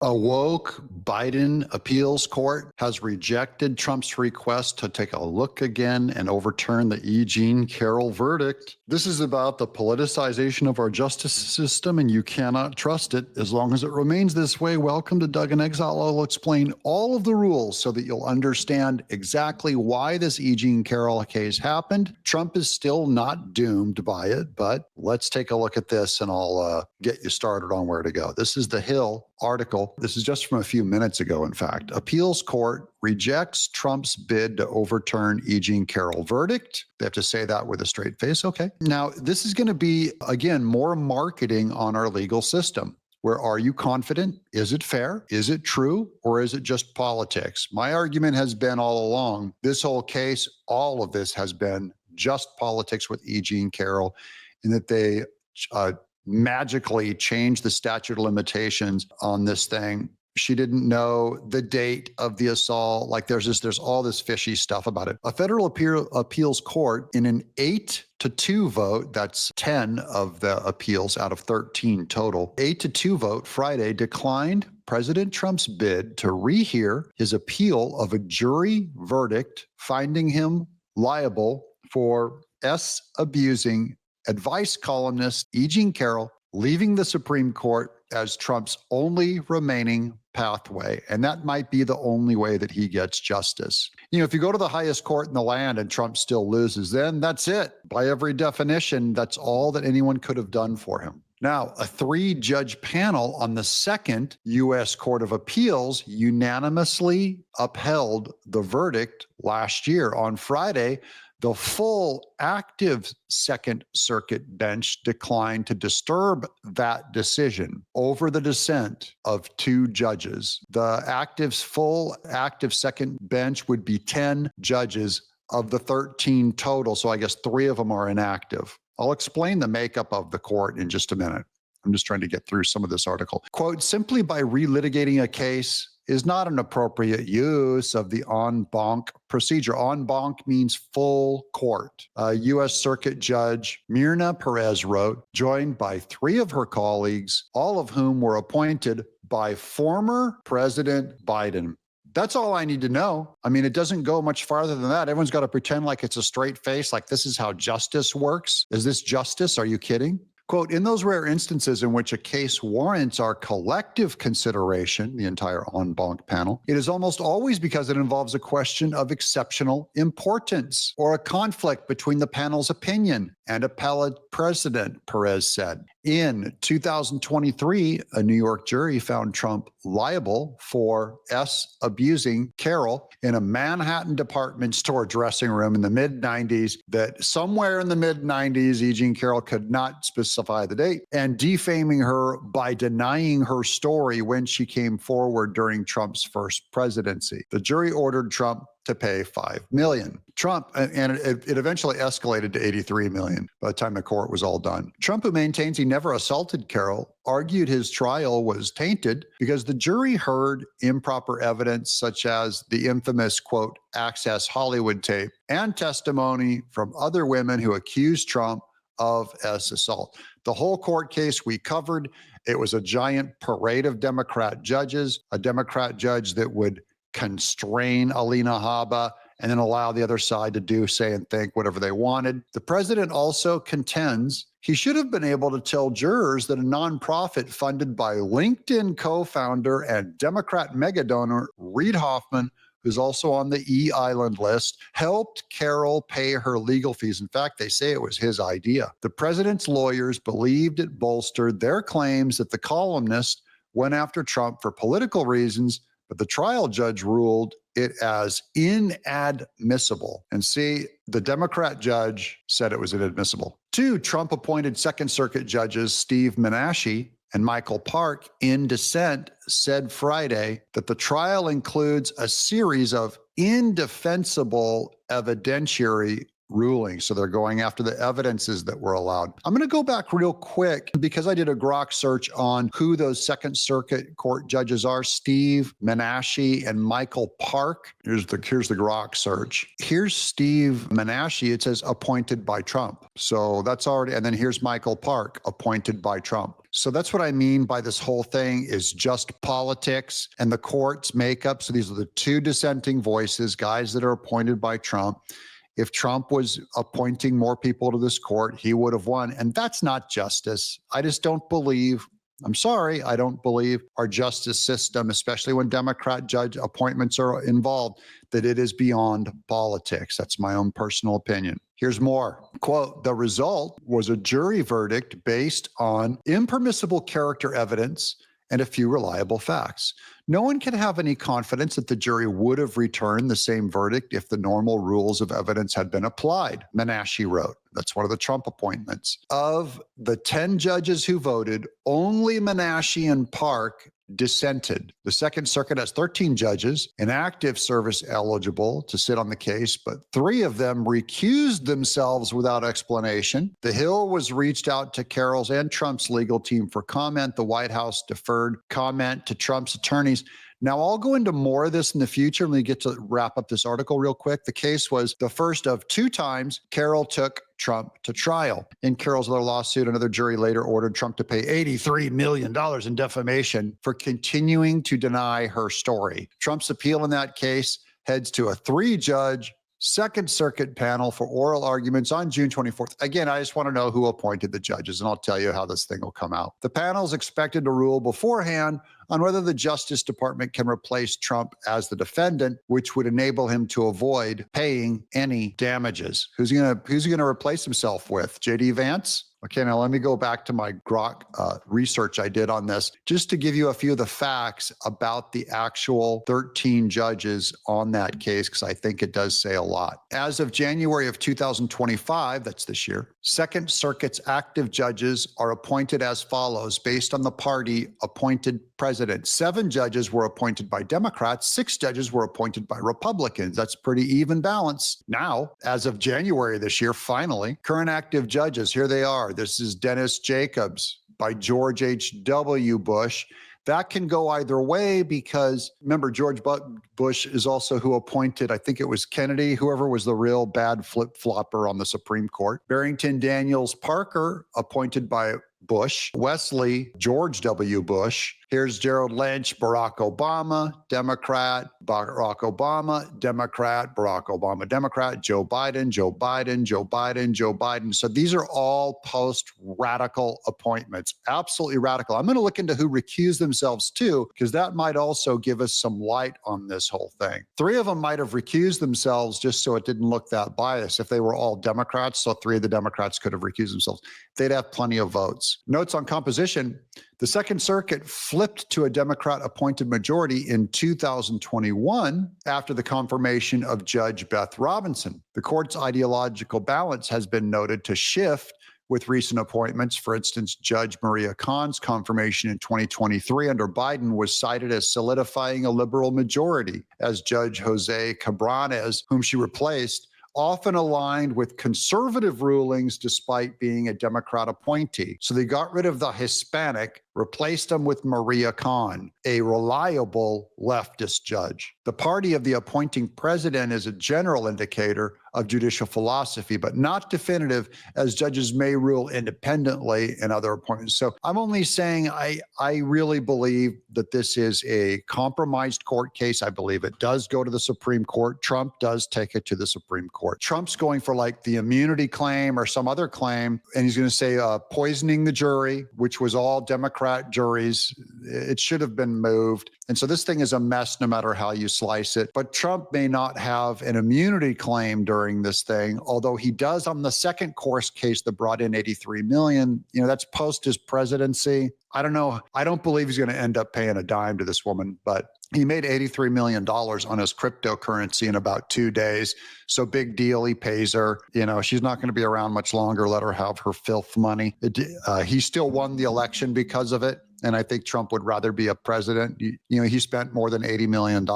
A woke Biden appeals court has rejected Trump's request to take a look again and overturn the E. Jean Carroll verdict. This is about the politicization of our justice system, and you cannot trust it as long as it remains this way. Welcome to Doug in Exile. I'll explain all of the rules so that you'll understand exactly why this E. Jean Carroll case happened. Trump is still not doomed by it, but let's take a look at this and I'll get you started on where to go. This is the Hill article. This is just from a few minutes ago, in fact. Appeals court rejects Trump's bid to overturn E. Jean Carroll verdict. They have to say that with a straight face. Okay. Now, this is going to be, again, more marketing on our legal system. Where are you confident? Is it fair? Is it true? Or is it just politics? My argument has been all along, this whole case, all of this has been just politics with E. Jean Carroll, in that they magically changed the statute of limitations on this thing. She didn't know the date of the assault. Like there's all this fishy stuff about it. A federal appeals court in an 8-2 vote, that's 10 of the appeals out of 13 total, 8-2 vote Friday declined President Trump's bid to rehear his appeal of a jury verdict finding him liable for abusing advice columnist E. Jean Carroll, leaving the Supreme Court as Trump's only remaining pathway. And that might be the only way that he gets justice. You know, if you go to the highest court in the land and Trump still loses, then that's it. By every definition, that's all that anyone could have done for him. Now, a 3-judge panel on the second U.S. Court of Appeals unanimously upheld the verdict last year. On Friday, the full active Second Circuit bench declined to disturb that decision over the dissent of 2 judges. The full active second bench would be 10 judges of the 13 total. So I guess 3 of them are inactive. I'll explain the makeup of the court in just a minute. I'm just trying to get through some of this article. Quote, simply by relitigating a case is not an appropriate use of the en banc procedure. En banc means full court. U.S. Circuit Judge Myrna Perez wrote, joined by 3 of her colleagues, all of whom were appointed by former President Biden. That's all I need to know. I mean, it doesn't go much farther than that. Everyone's got to pretend like it's a straight face, like this is how justice works. Is this justice? Are you kidding? Quote, in those rare instances in which a case warrants our collective consideration, the entire en banc panel, it is almost always because it involves a question of exceptional importance or a conflict between the panel's opinion and appellate precedent, Perez said. In 2023, a New York jury found Trump liable for abusing Carroll in a Manhattan department store dressing room in the mid-90s, that somewhere in the mid-90s, E. Jean Carroll could not specify the date, and defaming her by denying her story when she came forward during Trump's first presidency. The jury ordered Trump to pay $5 million. Trump, and it eventually escalated to $83 million by the time the court was all done. Trump, who maintains he never assaulted Carroll, argued his trial was tainted because the jury heard improper evidence such as the infamous, quote, Access Hollywood tape and testimony from other women who accused Trump of assault. The whole court case we covered, it was a giant parade of Democrat judges, a Democrat judge that would constrain Alina Habba and then allow the other side to do, say, and think whatever they wanted. The president also contends he should have been able to tell jurors that a nonprofit funded by LinkedIn co-founder and Democrat mega donor Reid Hoffman, who's also on the E Island list, helped Carroll pay her legal fees. In fact, they say it was his idea. The president's lawyers believed it bolstered their claims that the columnist went after Trump for political reasons, but the trial judge ruled it as inadmissible. And see, the Democrat judge said it was inadmissible. 2 Trump-appointed Second Circuit judges, Steve Menashe and Michael Park, in dissent, said Friday that the trial includes a series of indefensible evidentiary ruling. So they're going after the evidences that were allowed. I'm going to go back real quick because I did a grok search on who those Second Circuit Court judges are: Steve Menashe and Michael Park. Here's the grok search. Here's Steve Menashe. It says appointed by Trump. So that's already, and then here's Michael Park, appointed by Trump. So that's what I mean by this whole thing is just politics and the court's makeup. So these are the two dissenting voices, guys that are appointed by Trump. If Trump was appointing more people to this court, he would have won. And that's not justice. I just don't believe, I'm sorry, I don't believe our justice system, especially when Democrat judge appointments are involved, that it is beyond politics. That's my own personal opinion. Here's more. Quote, the result was a jury verdict based on impermissible character evidence and a few reliable facts. No one can have any confidence that the jury would have returned the same verdict if the normal rules of evidence had been applied, Menashe wrote. That's one of the Trump appointments. Of the 10 judges who voted, only Menashe and Park dissented. The Second Circuit has 13 judges, inactive service eligible to sit on the case, but 3 of them recused themselves without explanation. The Hill was reached out to Carroll's and Trump's legal team for comment. The White House deferred comment to Trump's attorneys. Now, I'll go into more of this in the future when we get to wrap up this article real quick. The case was the first of 2 times Carroll took Trump to trial. In Carroll's other lawsuit, another jury later ordered Trump to pay $83 million in defamation for continuing to deny her story. Trump's appeal in that case heads to a 3-judge Second Circuit panel for oral arguments on June 24th. Again, I just want to know who appointed the judges, and I'll tell you how this thing will come out. The panel is expected to rule beforehand on whether the Justice Department can replace Trump as the defendant, which would enable him to avoid paying any damages. Who's he going to replace himself with? J.D. Vance? Okay, now let me go back to my grok research I did on this, just to give you a few of the facts about the actual 13 judges on that case, because I think it does say a lot. As of January of 2025, that's this year, Second Circuit's active judges are appointed as follows based on the party appointed president. 7 judges were appointed by Democrats, 6 judges were appointed by Republicans. That's pretty even balance. Now, as of January this year, finally, current active judges, here they are. This is Dennis Jacobs by George H.W. Bush. That can go either way because, remember, George Bush is also who appointed, I think it was Kennedy, whoever was the real bad flip-flopper on the Supreme Court. Barrington Daniels Parker, appointed by Bush. Wesley, George W. Bush. Here's Gerald Lynch, Barack Obama, Democrat, Barack Obama, Democrat, Barack Obama, Democrat, Joe Biden, Joe Biden, Joe Biden, Joe Biden. So these are all post-radical appointments, absolutely radical. I'm going to look into who recused themselves too, because that might also give us some light on this whole thing. 3 of them might have recused themselves just so it didn't look that biased. If they were all Democrats, so 3 of the Democrats could have recused themselves, they'd have plenty of votes. Notes on composition. The Second Circuit flipped to a Democrat-appointed majority in 2021 after the confirmation of Judge Beth Robinson. The court's ideological balance has been noted to shift with recent appointments. For instance, Judge Maria Khan's confirmation in 2023 under Biden was cited as solidifying a liberal majority, as Judge Jose Cabranes, whom she replaced, often aligned with conservative rulings despite being a Democrat appointee. So they got rid of the Hispanic, replaced them with Maria Khan, a reliable leftist judge. The party of the appointing president is a general indicator of judicial philosophy, but not definitive, as judges may rule independently in other appointments. So I'm only saying I really believe that this is a compromised court case. I believe it does go to the Supreme Court. Trump does take it to the Supreme Court. Trump's going for like the immunity claim or some other claim, and he's going to say poisoning the jury, which was all Democrat juries. It should have been moved. And so this thing is a mess no matter how you slice it. But Trump may not have an immunity claim during this thing, although he does on the second course case that brought in $83 million. You know, that's post his presidency. I don't know. I don't believe he's going to end up paying a dime to this woman, but he made $83 million on his cryptocurrency in about 2 days. So big deal. He pays her. You know, she's not going to be around much longer. Let her have her filth money. He still won the election because of it. And I think Trump would rather be a president. He spent more than $80 million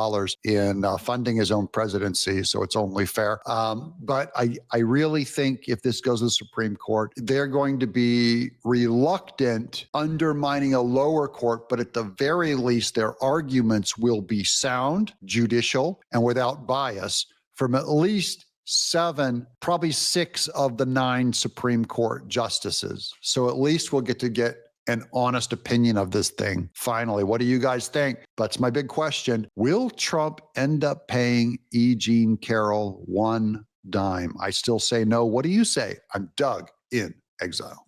in funding his own presidency, so it's only fair. But I really think if this goes to the Supreme Court, they're going to be reluctant undermining a lower court, but at the very least, their arguments will be sound, judicial, and without bias from at least 7, probably 6 of the 9 Supreme Court justices. So at least we'll get an honest opinion of this thing. Finally, what do you guys think? That's my big question. Will Trump end up paying E. Jean Carroll 1 dime? I still say no. What do you say? I'm Doug in Exile.